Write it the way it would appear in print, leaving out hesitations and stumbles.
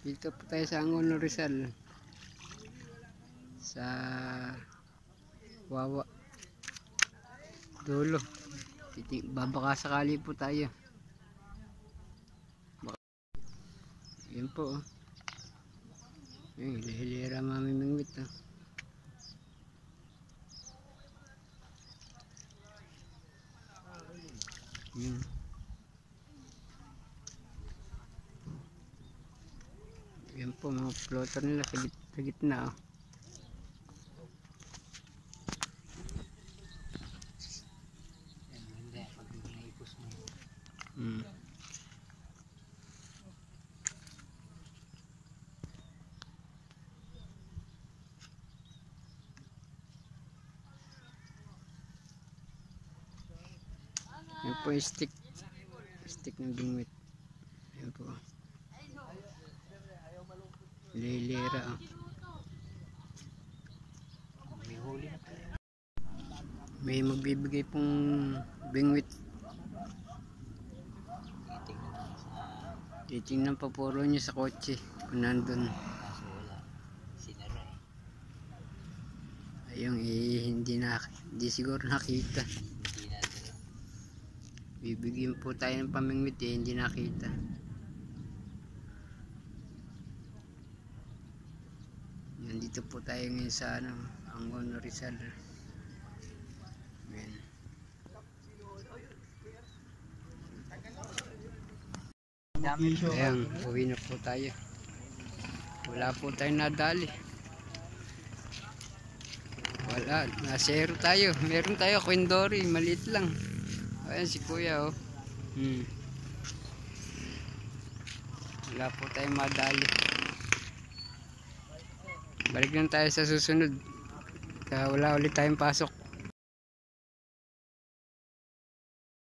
Dito po tayo sa Angono Rizal, sa Wawa dulo. Babaka sakali po tayo. Yan po, oh. Hilera mamimingwit, oh. Yan. Yan po mga floater nila sa gitna, oh. Yan po yung stick ng bingwit. Yan po, lilira, oh. May magbibigay pong bingwit. Titingnan pa puro niya sa kotse kung nandun. Ayun, hindi siguro nakita. Bibigyan po tayo ng pamingwit, hindi nakita. Nandito po tayo ngayon sa Angono Rizal. Ayan. Ayan, uwi na po tayo. Wala po tayong nadali. Wala, nasero tayo. Meron tayo kwendori, maliit lang. Ayan si kuya, oh. Wala po tayong madali. Balik lang tayo sa susunod. Wala ulit tayong pasok.